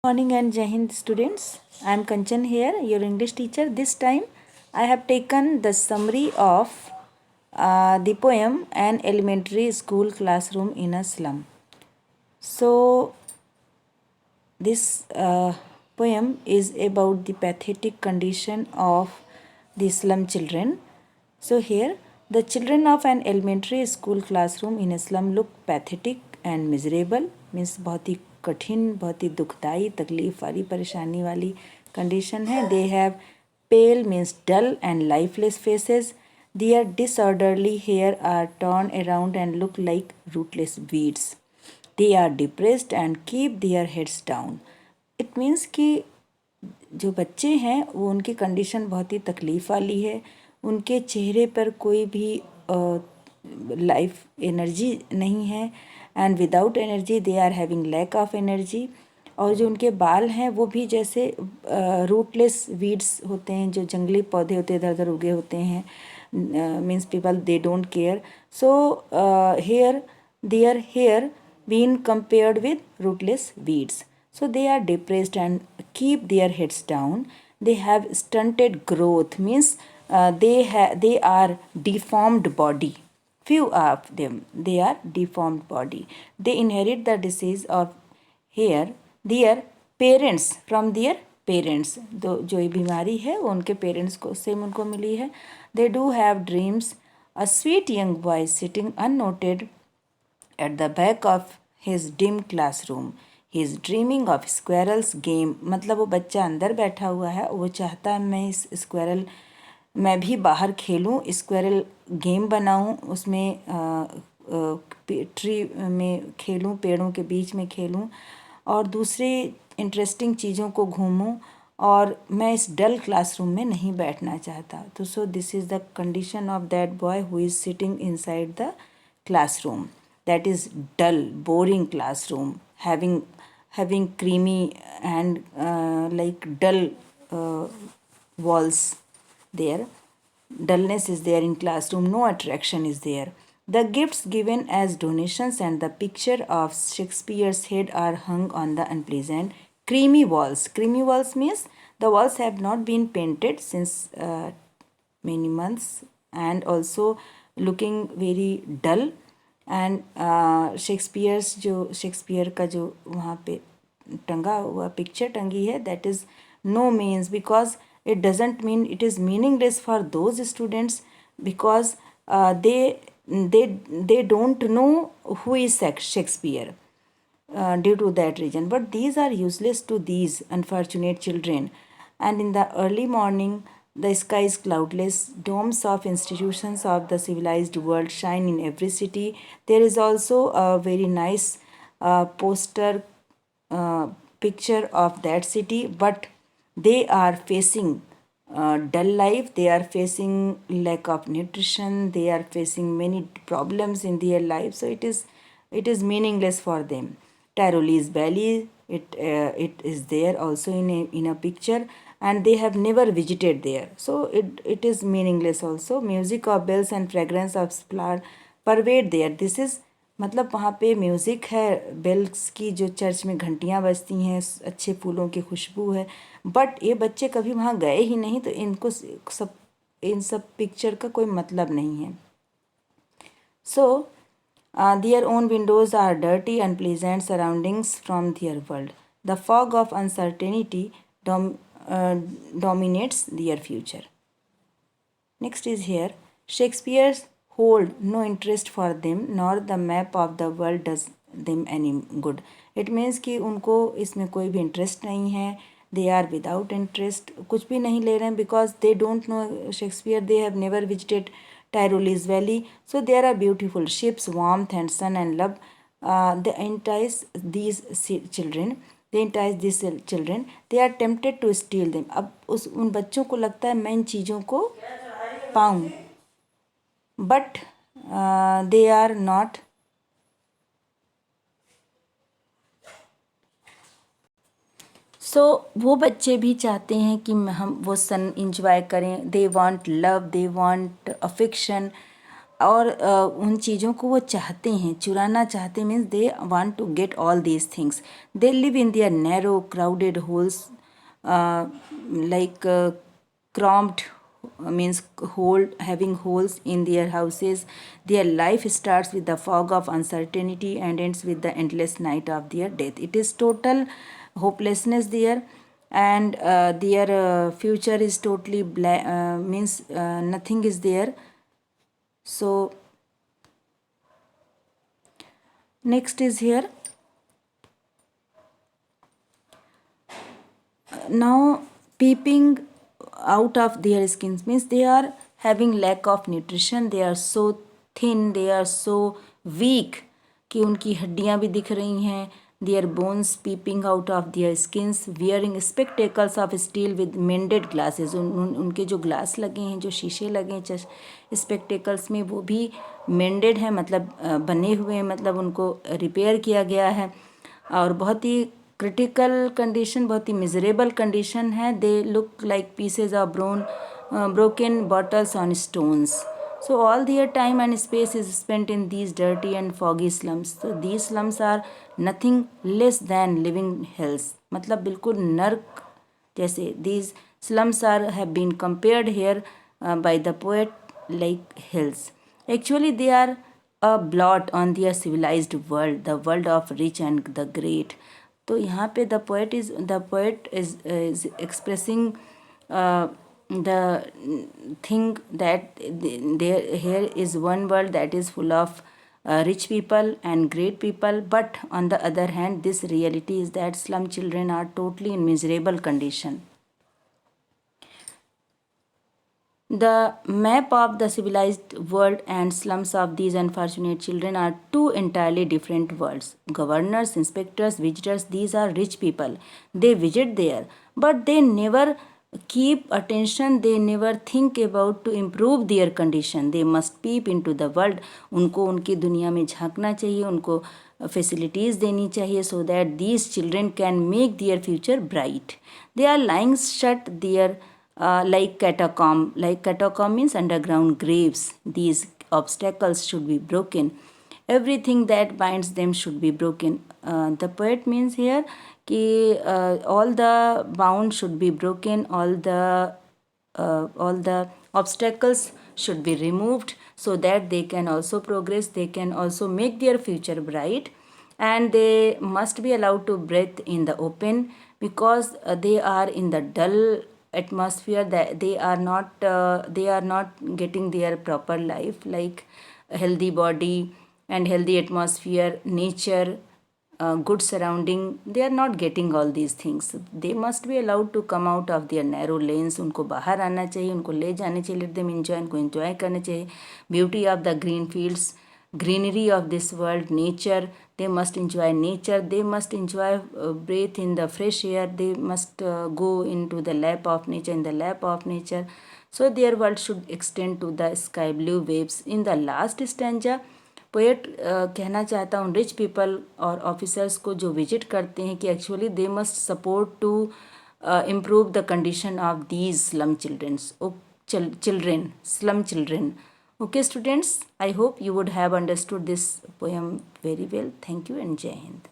Morning and Jai Hind students. I am Kanchan here, your English teacher. This time I have taken the summary of the poem An Elementary School Classroom in a Slum. So this poem is about the pathetic condition of the slum children. So here the children of an elementary school classroom in a slum look pathetic and miserable, means बहुत ही कठिन, बहुत ही दुखदाई, तकलीफ वाली, परेशानी वाली condition है. They have pale means dull and lifeless faces. Their disorderly hair are torn around and look like rootless weeds. They are depressed and keep their heads down. It means कि जो बच्चे हैं वो उनकी कंडीशन बहुत ही तकलीफ़ वाली है. उनके चेहरे पर कोई भी लाइफ एनर्जी नहीं है. And without energy they are having lack of energy. और जो उनके बाल हैं वो भी जैसे रूटलेस वीड्स होते हैं, जो जंगली पौधे होते हैं, इधर उधर उगे होते हैं. Means people they don't care. So hair there hair being compared with rootless weeds. So they are depressed and keep their heads down. They have stunted growth, means they are deformed body. Few of them, they are deformed body. They inherit the disease of hair their parents from their parents. जो ये बीमारी है वो उनके parents को से उनको मिली है. They do have dreams. A sweet young boy sitting unnoted at the back of his dim classroom. He is dreaming of squirrels game. मतलब वो बच्चा अंदर बैठा हुआ है, वो चाहता है मैं इस स्क्वायरल मैं भी बाहर खेलूं, स्क्वायरल गेम बनाऊं, उसमें ट्री में खेलूं, पेड़ों के बीच में खेलूं और दूसरी इंटरेस्टिंग चीज़ों को घूमूं, और मैं इस डल क्लासरूम में नहीं बैठना चाहता. तो so this is the condition of that boy who is sitting inside the classroom. That is dull, boring classroom, having creamy and like dull walls there. Dullness is there in classroom. No attraction is there. The gifts given as donations and the picture of Shakespeare's head are hung on the unpleasant creamy walls. Creamy walls means the walls have not been painted since many months and also looking very dull. And Shakespeare का जो वहाँ पे टंगा हुआ picture टंगी है, that is no means, because it doesn't mean, it is meaningless for those students, because they don't know who is Shakespeare due to that reason. But these are useless to these unfortunate children. And in the early morning, the sky is cloudless. Domes of institutions of the civilized world shine in every city. There is also a very nice poster picture of that city, but they are facing dull life. They are facing lack of nutrition. They are facing many problems in their life. So it is meaningless for them. Tyrole's Valley, it is there also in a picture, and they have never visited there, so it is meaningless also. Music of bells and fragrance of flower pervade there. This is मतलब वहाँ पे music है, bells की, जो church में घंटियाँ बजती हैं, अच्छे फूलों की खुशबू है. बट ये बच्चे कभी वहाँ गए ही नहीं, तो इनको इन सब पिक्चर का कोई मतलब नहीं है. सो their own windows are dirty, unpleasant surroundings from their world. The fog of uncertainty dominates their future. Next is here, Shakespeare's hold no interest for them, nor the map of the world does them any good. It means कि उनको इसमें कोई भी interest नहीं है. They are without interest, कुछ भी नहीं ले रहे हैं, because they don't know Shakespeare. They have never visited Tyrole's Valley. So there are beautiful ships, warmth and sun and love. They entice these children. They are tempted to steal them. अब उन बच्चों को लगता है मैं इन चीज़ों को पाऊँ, बट दे आर नॉट. सो वो बच्चे भी चाहते हैं कि हम वो सन इंजॉय करें. They want love, they want affection, और उन चीज़ों को वो चाहते हैं, चुराना चाहते means they want to get all these things. They live in their narrow crowded holes like cramped means having holes in their houses. Their life starts with the fog of uncertainty and ends with the endless night of their death. It is total hopelessness there, and their future is totally black, means nothing is there. So next is here. Now peeping out of their skins means they are having lack of nutrition. They are so thin, they are so weak कि उनकी हड्डियां भी दिख रही हैं. Their bones peeping out of their skins, wearing spectacles of steel with mended glasses. उनके जो glass लगे हैं, जो शीशे लगे हैं स्पेक्टेकल्स में, वो भी मेंडेड है, मतलब बने हुए हैं, मतलब उनको रिपेयर किया गया है. और बहुत ही क्रिटिकल कंडीशन, बहुत ही मिजरेबल कंडीशन है. They look like pieces of broken bottles on stones. So all their time and space is spent in these dirty and foggy slums. So these slums are nothing less than living hells. मतलब बिल्कुल नर्क जैसे. These slums have been compared here by the poet like hells. Actually they are a blot on their civilized world, the world of rich and the great. तो यहाँ पे the poet is expressing the thing that there here is one world that is full of rich people and great people, but on the other hand this reality is that slum children are totally in miserable condition. The map of the civilized world and slums of these unfortunate children are two entirely different worlds. Governors, inspectors, visitors, these are rich people. They visit there, but they never keep attention, they never think about to improve their condition. They must peep into the world. उनको उनकी दुनिया में झांकना चाहिए, उनको facilities देनी चाहिए, so that these children can make their future bright. They are lying shut there like catacomb. Like catacomb means underground graves. These obstacles should be broken. Everything that binds them should be broken. The poet means here कि all the bound should be broken, all the obstacles should be removed, so that they can also progress, they can also make their future bright, and they must be allowed to breathe in the open, because they are in the dull atmosphere, that they are not getting their proper life, like a healthy body and healthy atmosphere, nature, good surrounding. They are not getting all these things. They must be allowed to come out of their narrow lanes. उनको बाहर आना चाहिए, उनको ले जाने चाहिए, let them enjoy, उनको enjoy करना चाहिए. Beauty of the green fields, greenery of this world, nature. They must enjoy nature. They must enjoy breathe in the fresh air. They must go into the lap of nature, in the lap of nature. So their world should extend to the sky blue waves. In the last stanza, poet कहना चाहता हूँ rich people और officers को जो visit करते हैं कि actually they must support to improve the condition of these slum children. Okay students, I hope you would have understood this poem very well. Thank you and Jai Hind.